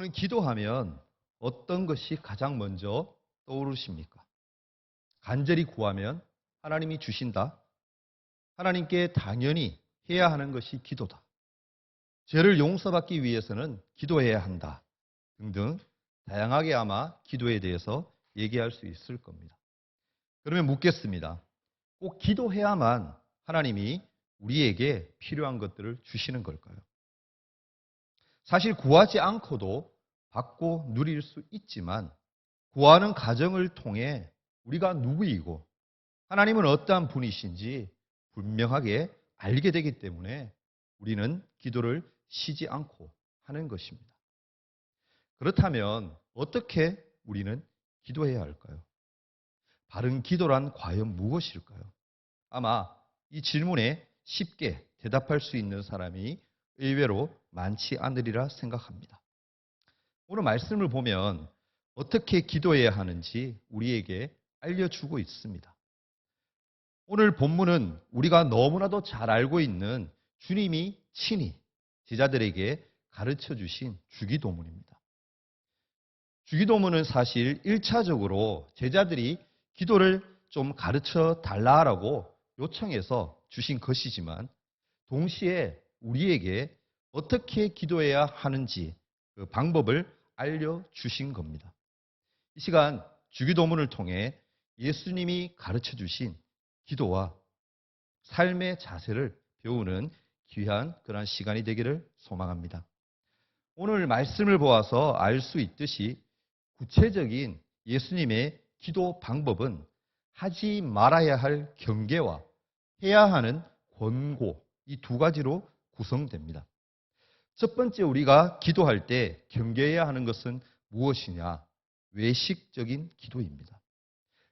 여러분, 기도하면 어떤 것이 가장 먼저 떠오르십니까? 간절히 구하면 하나님이 주신다. 하나님께 당연히 해야 하는 것이 기도다. 죄를 용서받기 위해서는 기도해야 한다. 등등 다양하게 아마 기도에 대해서 얘기할 수 있을 겁니다. 그러면 묻겠습니다. 꼭 기도해야만 하나님이 우리에게 필요한 것들을 주시는 걸까요? 사실 구하지 않고도 받고 누릴 수 있지만 구하는 과정을 통해 우리가 누구이고 하나님은 어떠한 분이신지 분명하게 알게 되기 때문에 우리는 기도를 쉬지 않고 하는 것입니다. 그렇다면 어떻게 우리는 기도해야 할까요? 바른 기도란 과연 무엇일까요? 아마 이 질문에 쉽게 대답할 수 있는 사람이 의외로 많지 않으리라 생각합니다. 오늘 말씀을 보면 어떻게 기도해야 하는지 우리에게 알려주고 있습니다. 오늘 본문은 우리가 너무나도 잘 알고 있는 주님이 친히 제자들에게 가르쳐 주신 주기도문입니다. 주기도문은 사실 1차적으로 제자들이 기도를 좀 가르쳐 달라고 요청해서 주신 것이지만 동시에 우리에게 어떻게 기도해야 하는지 그 방법을 알려주신 겁니다. 이 시간 주기도문을 통해 예수님이 가르쳐 주신 기도와 삶의 자세를 배우는 귀한 그런 시간이 되기를 소망합니다. 오늘 말씀을 보아서 알 수 있듯이 구체적인 예수님의 기도 방법은 하지 말아야 할 경계와 해야 하는 권고, 이 두 가지로 구성됩니다. 첫 번째, 우리가 기도할 때 경계해야 하는 것은 무엇이냐? 외식적인 기도입니다.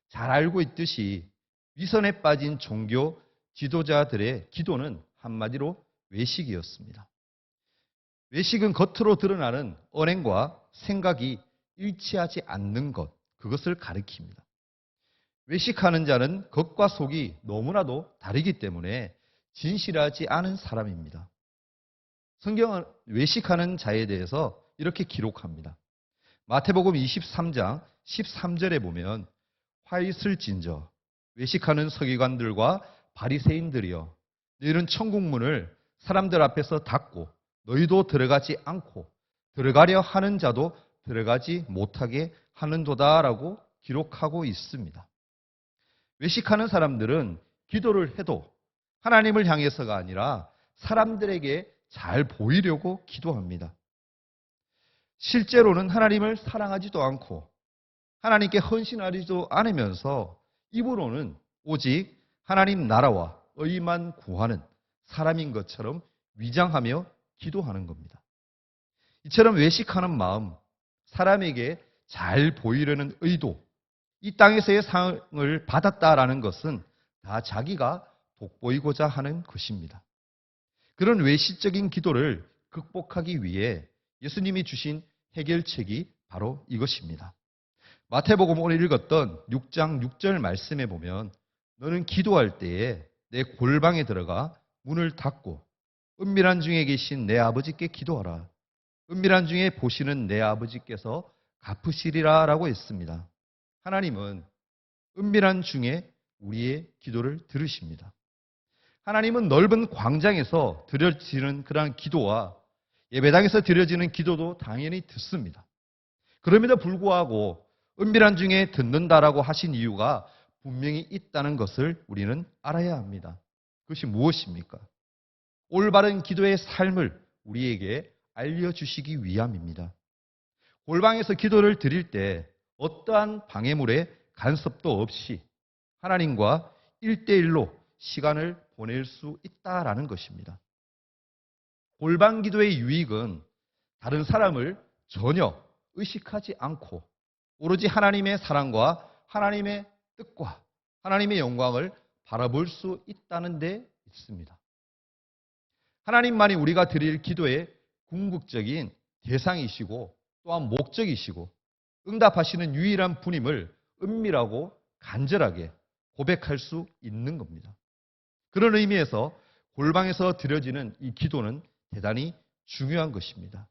잘 알고 있듯이 위선에 빠진 종교 지도자들의 기도는 한마디로 외식이었습니다. 외식은 겉으로 드러나는 언행과 생각이 일치하지 않는 것, 그것을 가리킵니다. 외식하는 자는 겉과 속이 너무나도 다르기 때문에 진실하지 않은 사람입니다. 성경은 외식하는 자에 대해서 이렇게 기록합니다. 마태복음 23장 13절에 보면 화이슬진저 외식하는 서기관들과 바리새인들이여 너희는 천국문을 사람들 앞에서 닫고 너희도 들어가지 않고 들어가려 하는 자도 들어가지 못하게 하는도다라고 기록하고 있습니다. 외식하는 사람들은 기도를 해도 하나님을 향해서가 아니라 사람들에게 잘 보이려고 기도합니다. 실제로는 하나님을 사랑하지도 않고 하나님께 헌신하지도 않으면서 입으로는 오직 하나님 나라와 의만 구하는 사람인 것처럼 위장하며 기도하는 겁니다. 이처럼 외식하는 마음, 사람에게 잘 보이려는 의도, 이 땅에서의 상을 받았다라는 것은 다 자기가 돋보이고자 하는 것입니다. 그런 외식적인 기도를 극복하기 위해 예수님이 주신 해결책이 바로 이것입니다. 마태복음 오늘 읽었던 6장 6절 말씀에 보면 너는 기도할 때에 내 골방에 들어가 문을 닫고 은밀한 중에 계신 내 아버지께 기도하라. 은밀한 중에 보시는 내 아버지께서 갚으시리라 라고 했습니다. 하나님은 은밀한 중에 우리의 기도를 들으십니다. 하나님은 넓은 광장에서 드려지는 그러한 기도와 예배당에서 드려지는 기도도 당연히 듣습니다. 그럼에도 불구하고 은밀한 중에 듣는다라고 하신 이유가 분명히 있다는 것을 우리는 알아야 합니다. 그것이 무엇입니까? 올바른 기도의 삶을 우리에게 알려주시기 위함입니다. 골방에서 기도를 드릴 때 어떠한 방해물의 간섭도 없이 하나님과 1대1로 시간을 보낼 수 있다라는 것입니다. 골방 기도의 유익은 다른 사람을 전혀 의식하지 않고 오로지 하나님의 사랑과 하나님의 뜻과 하나님의 영광을 바라볼 수 있다는 데 있습니다. 하나님만이 우리가 드릴 기도의 궁극적인 대상이시고 또한 목적이시고 응답하시는 유일한 분임을 은밀하고 간절하게 고백할 수 있는 겁니다. 그런 의미에서 골방에서 드려지는 이 기도는 대단히 중요한 것입니다.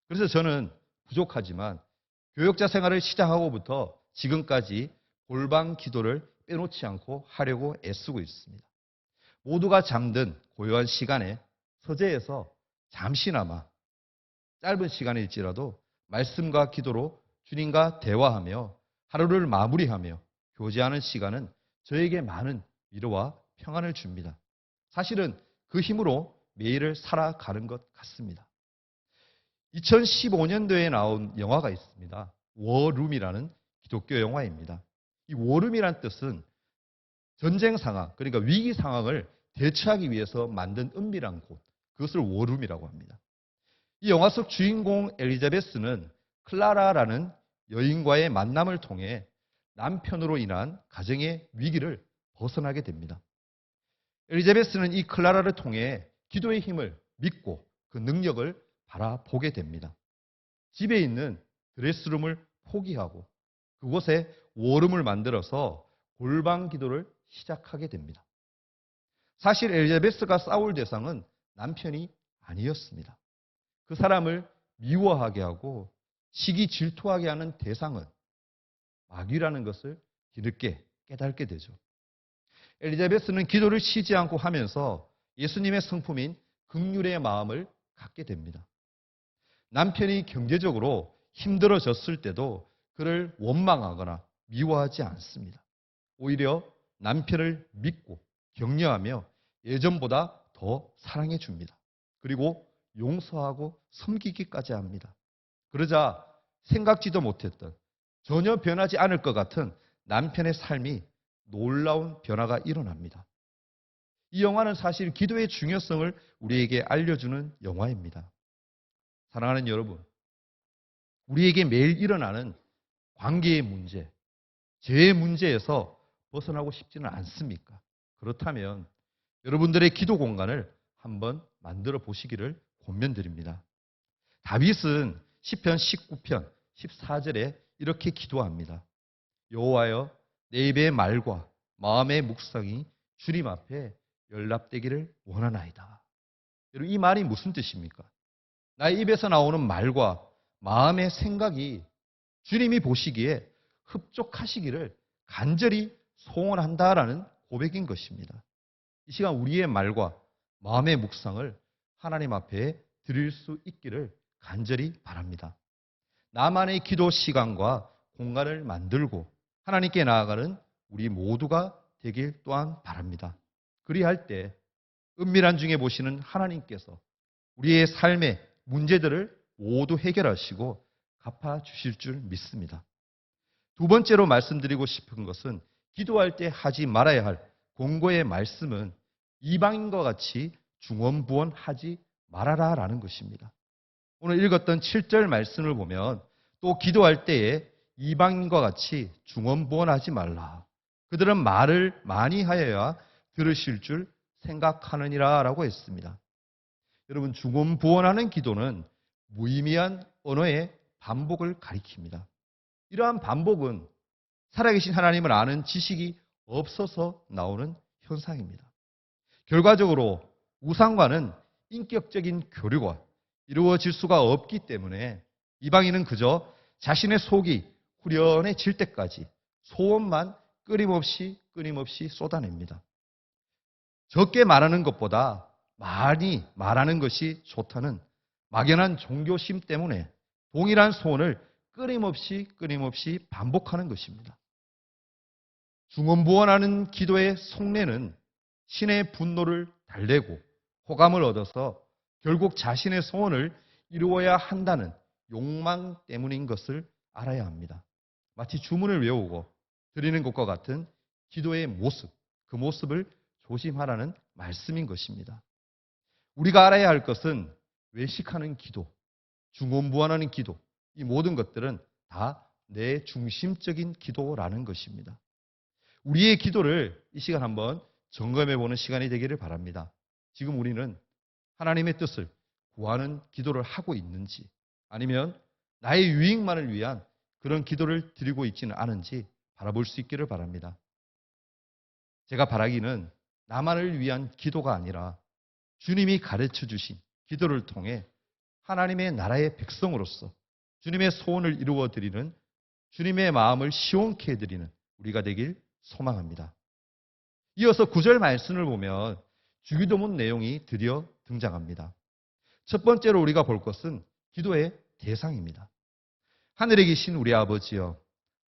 그래서 저는 부족하지만 교역자 생활을 시작하고부터 지금까지 골방 기도를 빼놓지 않고 하려고 애쓰고 있습니다. 모두가 잠든 고요한 시간에 서재에서 잠시나마 짧은 시간일지라도 말씀과 기도로 주님과 대화하며 하루를 마무리하며 교제하는 시간은 저에게 많은 위로와 평안을 줍니다. 사실은 그 힘으로 매일을 살아가는 것 같습니다. 2015년도에 나온 영화가 있습니다. 워룸이라는 기독교 영화입니다. 이 워룸이란 뜻은 전쟁 상황, 그러니까 위기 상황을 대처하기 위해서 만든 은밀한 곳, 그것을 워룸이라고 합니다. 이 영화 속 주인공 엘리자베스는 클라라라는 여인과의 만남을 통해 남편으로 인한 가정의 위기를 벗어나게 됩니다. 엘리자베스는 이 클라라를 통해 기도의 힘을 믿고 그 능력을 바라보게 됩니다. 집에 있는 드레스룸을 포기하고 그곳에 워룸을 만들어서 골방 기도를 시작하게 됩니다. 사실 엘리자베스가 싸울 대상은 남편이 아니었습니다. 그 사람을 미워하게 하고 시기 질투하게 하는 대상은 마귀라는 것을 뒤늦게 깨닫게 되죠. 엘리자베스는 기도를 쉬지 않고 하면서 예수님의 성품인 긍휼의 마음을 갖게 됩니다. 남편이 경제적으로 힘들어졌을 때도 그를 원망하거나 미워하지 않습니다. 오히려 남편을 믿고 격려하며 예전보다 더 사랑해 줍니다. 그리고 용서하고 섬기기까지 합니다. 그러자 생각지도 못했던 전혀 변하지 않을 것 같은 남편의 삶이 놀라운 변화가 일어납니다. 이 영화는 사실 기도의 중요성을 우리에게 알려주는 영화입니다. 사랑하는 여러분, 우리에게 매일 일어나는 관계의 문제, 죄의 문제에서 벗어나고 싶지는 않습니까? 그렇다면 여러분들의 기도 공간을 한번 만들어 보시기를 권면드립니다. 다윗은 시편 19편 14절에 이렇게 기도합니다. 여호와여, 내 입의 말과 마음의 묵상이 주님 앞에 연락되기를 원하나이다. 여러분, 이 말이 무슨 뜻입니까? 나의 입에서 나오는 말과 마음의 생각이 주님이 보시기에 흡족하시기를 간절히 소원한다라는 고백인 것입니다. 이 시간 우리의 말과 마음의 묵상을 하나님 앞에 드릴 수 있기를 간절히 바랍니다. 나만의 기도 시간과 공간을 만들고 하나님께 나아가는 우리 모두가 되길 또한 바랍니다. 그리할 때 은밀한 중에 보시는 하나님께서 우리의 삶의 문제들을 모두 해결하시고 갚아주실 줄 믿습니다. 두 번째로 말씀드리고 싶은 것은 기도할 때 하지 말아야 할 공고의 말씀은 이방인과 같이 중언부언하지 말아라라는 것입니다. 오늘 읽었던 7절 말씀을 보면 또 기도할 때에 이방인과 같이 중언부언하지 말라. 그들은 말을 많이 하여야 들으실 줄 생각하느니라 라고 했습니다. 여러분, 중언부언하는 기도는 무의미한 언어의 반복을 가리킵니다. 이러한 반복은 살아계신 하나님을 아는 지식이 없어서 나오는 현상입니다. 결과적으로 우상과는 인격적인 교류가 이루어질 수가 없기 때문에 이방인은 그저 자신의 속이 후련해질 때까지 소원만 끊임없이 쏟아냅니다. 적게 말하는 것보다 많이 말하는 것이 좋다는 막연한 종교심 때문에 동일한 소원을 끊임없이 반복하는 것입니다. 중언부언하는 기도의 속내는 신의 분노를 달래고 호감을 얻어서 결국 자신의 소원을 이루어야 한다는 욕망 때문인 것을 알아야 합니다. 마치 주문을 외우고 드리는 것과 같은 기도의 모습, 그 모습을 조심하라는 말씀인 것입니다. 우리가 알아야 할 것은 외식하는 기도, 중언부언하는 기도, 이 모든 것들은 다 내 중심적인 기도라는 것입니다. 우리의 기도를 이 시간 한번 점검해 보는 시간이 되기를 바랍니다. 지금 우리는 하나님의 뜻을 구하는 기도를 하고 있는지, 아니면 나의 유익만을 위한 그런 기도를 드리고 있지는 않은지 바라볼 수 있기를 바랍니다. 제가 바라기는 나만을 위한 기도가 아니라 주님이 가르쳐 주신 기도를 통해 하나님의 나라의 백성으로서 주님의 소원을 이루어 드리는, 주님의 마음을 시원케 해드리는 우리가 되길 소망합니다. 이어서 9절 말씀을 보면 주기도문 내용이 드디어 등장합니다. 첫 번째로 우리가 볼 것은 기도의 대상입니다. 하늘에 계신 우리 아버지여,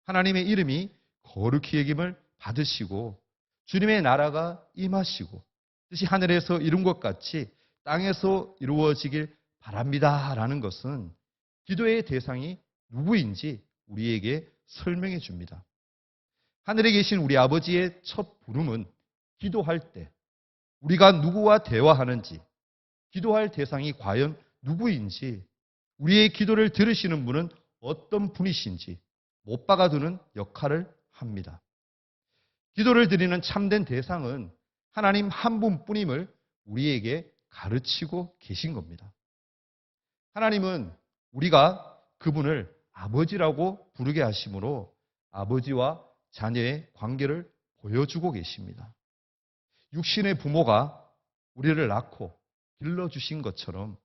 하나님의 이름이 거룩히 여김을 받으시고 주님의 나라가 임하시고 뜻이 하늘에서 이룬 것 같이 땅에서 이루어지길 바랍니다 라는 것은 기도의 대상이 누구인지 우리에게 설명해 줍니다. 하늘에 계신 우리 아버지의 첫 부름은 기도할 때 우리가 누구와 대화하는지, 기도할 대상이 과연 누구인지, 우리의 기도를 들으시는 분은 어떤 분이신지 못 박아두는 역할을 합니다. 기도를 드리는 참된 대상은 하나님 한 분뿐임을 우리에게 가르치고 계신 겁니다. 하나님은 우리가 그분을 아버지라고 부르게 하심으로 아버지와 자녀의 관계를 보여주고 계십니다. 육신의 부모가 우리를 낳고 길러주신 것처럼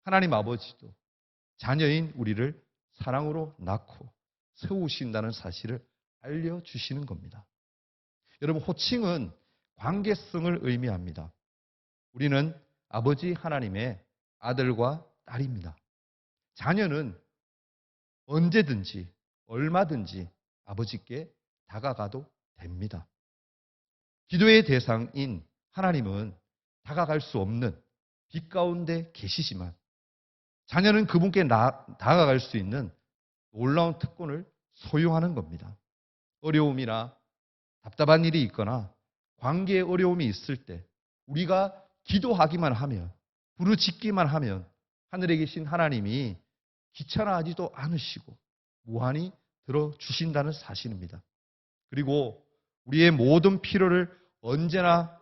하나님 아버지도 자녀인 우리를 사랑으로 낳고 세우신다는 사실을 알려주시는 겁니다. 여러분, 호칭은 관계성을 의미합니다. 우리는 아버지 하나님의 아들과 딸입니다. 자녀는 언제든지 얼마든지 아버지께 다가가도 됩니다. 기도의 대상인 하나님은 다가갈 수 없는 빛 가운데 계시지만 자녀는 그분께 다가갈 수 있는 놀라운 특권을 소유하는 겁니다. 어려움이나 답답한 일이 있거나 관계에 어려움이 있을 때 우리가 기도하기만 하면, 부르짖기만 하면 하늘에 계신 하나님이 귀찮아하지도 않으시고 무한히 들어주신다는 사실입니다. 그리고 우리의 모든 필요를 언제나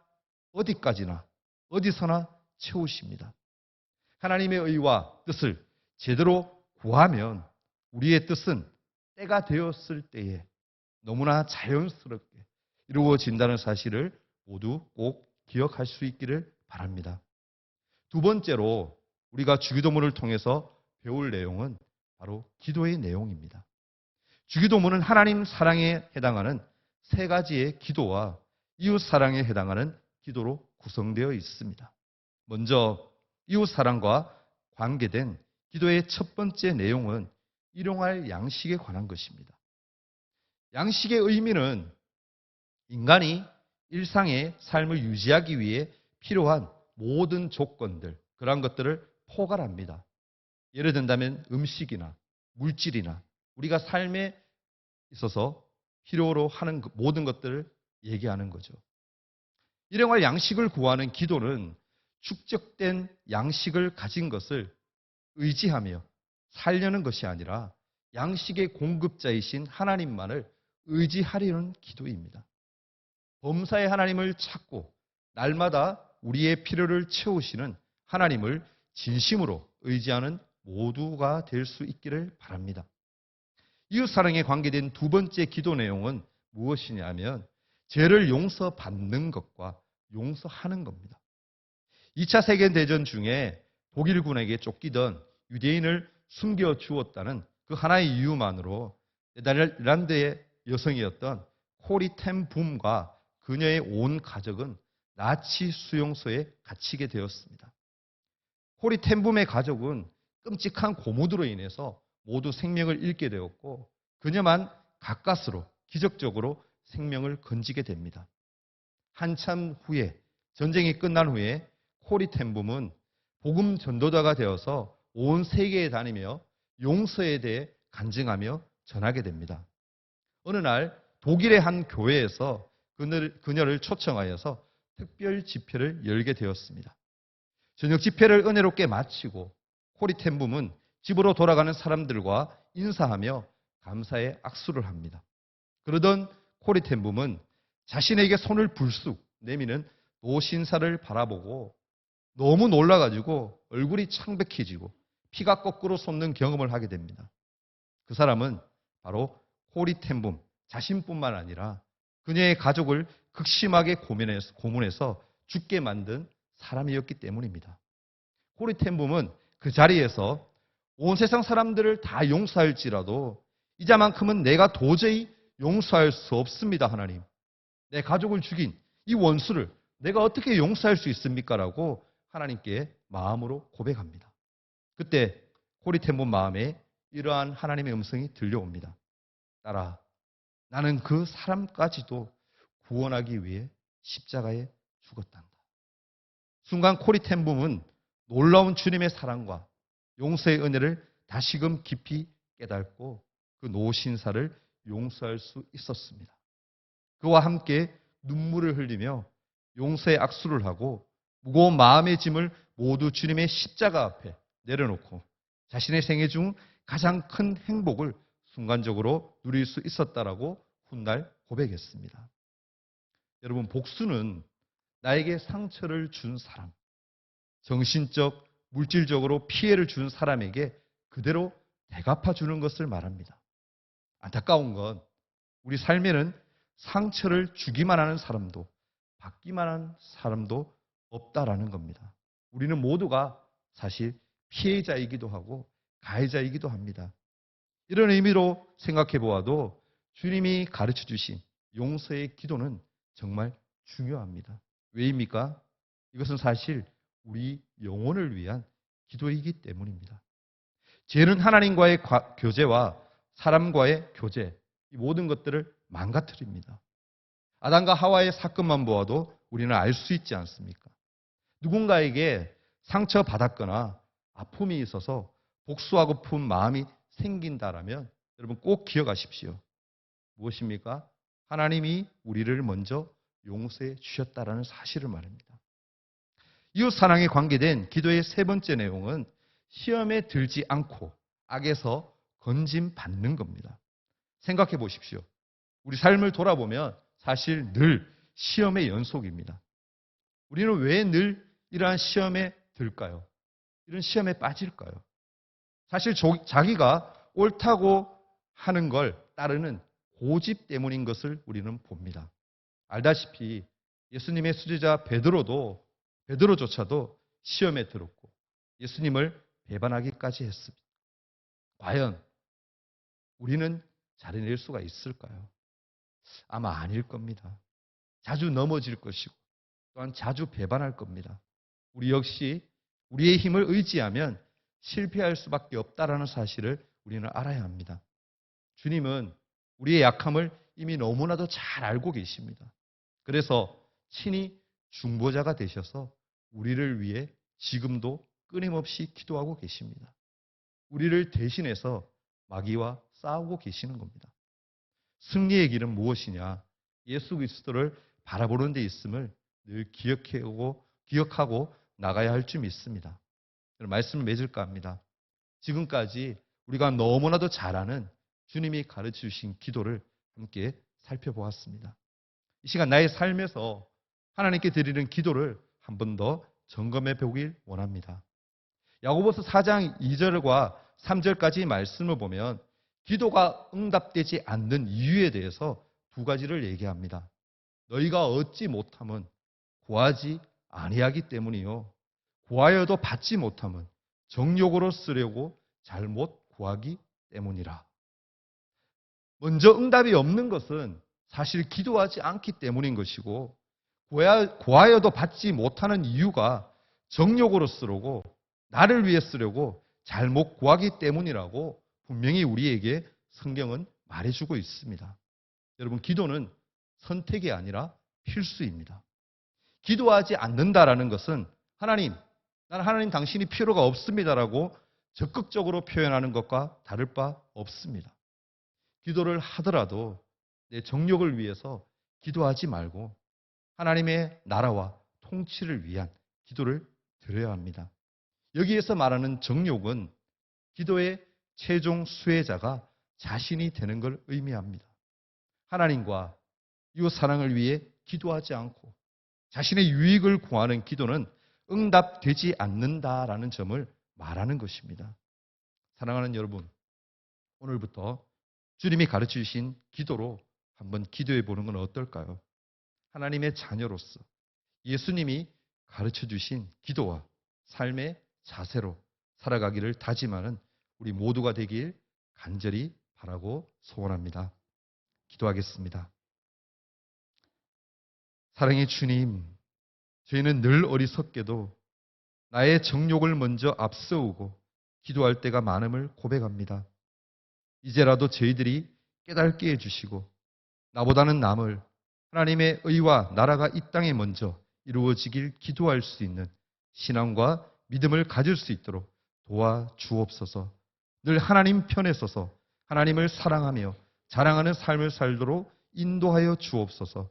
어디까지나 어디서나 채우십니다. 하나님의 의와 뜻을 제대로 구하면 우리의 뜻은 때가 되었을 때에 너무나 자연스럽게 이루어진다는 사실을 모두 꼭 기억할 수 있기를 바랍니다. 두 번째로 우리가 주기도문을 통해서 배울 내용은 바로 기도의 내용입니다. 주기도문은 하나님 사랑에 해당하는 세 가지의 기도와 이웃 사랑에 해당하는 기도로 구성되어 있습니다. 먼저 이웃 사랑과 관계된 기도의 첫 번째 내용은 일용할 양식에 관한 것입니다. 양식의 의미는 인간이 일상의 삶을 유지하기 위해 필요한 모든 조건들, 그러한 것들을 포괄합니다. 예를 든다면 음식이나 물질이나 우리가 삶에 있어서 필요로 하는 모든 것들을 얘기하는 거죠. 일용할 양식을 구하는 기도는 축적된 양식을 가진 것을 의지하며 살려는 것이 아니라 양식의 공급자이신 하나님만을 의지하려는 기도입니다. 범사의 하나님을 찾고 날마다 우리의 필요를 채우시는 하나님을 진심으로 의지하는 모두가 될 수 있기를 바랍니다. 이웃사랑에 관계된 두 번째 기도 내용은 무엇이냐면 죄를 용서받는 것과 용서하는 겁니다. 2차 세계대전 중에 독일군에게 쫓기던 유대인을 숨겨주었다는 그 하나의 이유만으로 네덜란드의 여성이었던 코리 텐 붐과 그녀의 온 가족은 나치 수용소에 갇히게 되었습니다. 코리 텐 붐의 가족은 끔찍한 고무드로 인해서 모두 생명을 잃게 되었고 그녀만 가까스로 기적적으로 생명을 건지게 됩니다. 한참 후에 전쟁이 끝난 후에 코리 텐 붐은 복음 전도자가 되어서 온 세계에 다니며 용서에 대해 간증하며 전하게 됩니다. 어느 날 독일의 한 교회에서 그녀를 초청하여서 특별 집회를 열게 되었습니다. 저녁 집회를 은혜롭게 마치고 코리 텐 붐은 집으로 돌아가는 사람들과 인사하며 감사의 악수를 합니다. 그러던 코리 텐 붐은 자신에게 손을 불쑥 내미는 노신사를 바라보고 너무 놀라가지고 얼굴이 창백해지고 피가 거꾸로 솟는 경험을 하게 됩니다. 그 사람은 바로 코리 텐 붐 자신뿐만 아니라 그녀의 가족을 극심하게 고문해서 죽게 만든 사람이었기 때문입니다. 코리 텐 붐은 그 자리에서 온 세상 사람들을 다 용서할지라도 이자만큼은 내가 도저히 용서할 수 없습니다, 하나님. 내 가족을 죽인 이 원수를 내가 어떻게 용서할 수 있습니까? 라고 하나님께 마음으로 고백합니다. 그때 코리텐본 마음에 이러한 하나님의 음성이 들려옵니다. 딸아, 나는 그 사람까지도 구원하기 위해 십자가에 죽었단다. 순간 코리텐봄은 놀라운 주님의 사랑과 용서의 은혜를 다시금 깊이 깨닫고 그 노신사를 용서할 수 있었습니다. 그와 함께 눈물을 흘리며 용서의 악수를 하고 무거운 마음의 짐을 모두 주님의 십자가 앞에 내려놓고 자신의 생애 중 가장 큰 행복을 순간적으로 누릴 수 있었다라고 훗날 고백했습니다. 여러분, 복수는 나에게 상처를 준 사람, 정신적, 물질적으로 피해를 준 사람에게 그대로 대갚아 주는 것을 말합니다. 안타까운 건 우리 삶에는 상처를 주기만 하는 사람도 받기만 하는 사람도 없다라는 겁니다. 우리는 모두가 사실 피해자이기도 하고 가해자이기도 합니다. 이런 의미로 생각해 보아도 주님이 가르쳐 주신 용서의 기도는 정말 중요합니다. 왜입니까? 이것은 사실 우리 영혼을 위한 기도이기 때문입니다. 죄는 하나님과의 교제와 사람과의 교제, 이 모든 것들을 망가뜨립니다. 아담과 하와의 사건만 보아도 우리는 알 수 있지 않습니까? 누군가에게 상처받았거나 아픔이 있어서 복수하고픈 마음이 생긴다라면 여러분 꼭 기억하십시오. 무엇입니까? 하나님이 우리를 먼저 용서해 주셨다라는 사실을 말합니다. 이웃 사랑에 관계된 기도의 세 번째 내용은 시험에 들지 않고 악에서 건짐 받는 겁니다. 생각해 보십시오. 우리 삶을 돌아보면 사실 늘 시험의 연속입니다. 우리는 왜 늘 이러한 시험에 들까요? 이런 시험에 빠질까요? 사실 자기가 옳다고 하는 걸 따르는 고집 때문인 것을 우리는 봅니다. 알다시피 예수님의 수제자 베드로조차도 시험에 들었고 예수님을 배반하기까지 했습니다. 과연 우리는 자리낼 수가 있을까요? 아마 아닐 겁니다. 자주 넘어질 것이고 또한 자주 배반할 겁니다. 우리 역시 우리의 힘을 의지하면 실패할 수밖에 없다라는 사실을 우리는 알아야 합니다. 주님은 우리의 약함을 이미 너무나도 잘 알고 계십니다. 그래서 친히 중보자가 되셔서 우리를 위해 지금도 끊임없이 기도하고 계십니다. 우리를 대신해서 마귀와 싸우고 계시는 겁니다. 승리의 길은 무엇이냐? 예수 그리스도를 바라보는 데 있음을 늘 기억하고 나가야 할 줄 믿습니다. 말씀을 맺을까 합니다. 지금까지 우리가 너무나도 잘 아는 주님이 가르쳐 주신 기도를 함께 살펴보았습니다. 이 시간 나의 삶에서 하나님께 드리는 기도를 한 번 더 점검해 보길 원합니다. 야고보서 4장 2절과 3절까지 말씀을 보면 기도가 응답되지 않는 이유에 대해서 두 가지를 얘기합니다. 너희가 얻지 못함은 구하지 아니하기 때문이요. 구하여도 받지 못함은 정욕으로 쓰려고 잘못 구하기 때문이라. 먼저 응답이 없는 것은 사실 기도하지 않기 때문인 것이고 구하여도 받지 못하는 이유가 정욕으로 쓰려고 나를 위해 쓰려고 잘못 구하기 때문이라고 분명히 우리에게 성경은 말해주고 있습니다. 여러분, 기도는 선택이 아니라 필수입니다. 기도하지 않는다라는 것은 나는 하나님 당신이 필요가 없습니다라고 적극적으로 표현하는 것과 다를 바 없습니다. 기도를 하더라도 내 정욕을 위해서 기도하지 말고 하나님의 나라와 통치를 위한 기도를 드려야 합니다. 여기에서 말하는 정욕은 기도의 최종 수혜자가 자신이 되는 걸 의미합니다. 하나님과 이웃 사랑을 위해 기도하지 않고 자신의 유익을 구하는 기도는 응답되지 않는다라는 점을 말하는 것입니다. 사랑하는 여러분, 오늘부터 주님이 가르쳐 주신 기도로 한번 기도해 보는 건 어떨까요? 하나님의 자녀로서 예수님이 가르쳐 주신 기도와 삶의 자세로 살아가기를 다짐하는 우리 모두가 되길 간절히 바라고 소원합니다. 기도하겠습니다. 사랑의 주님, 저희는 늘 어리석게도 나의 정욕을 먼저 앞세우고 기도할 때가 많음을 고백합니다. 이제라도 저희들이 깨닫게 해주시고 나보다는 남을 하나님의 의와 나라가 이 땅에 먼저 이루어지길 기도할 수 있는 신앙과 믿음을 가질 수 있도록 도와주옵소서. 늘 하나님 편에 서서 하나님을 사랑하며 자랑하는 삶을 살도록 인도하여 주옵소서.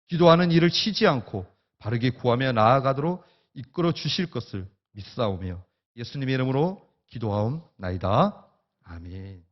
기도하는 일을 쉬지 않고 바르게 구하며 나아가도록 이끌어 주실 것을 믿사오며 예수님의 이름으로 기도하옵나이다. 아멘.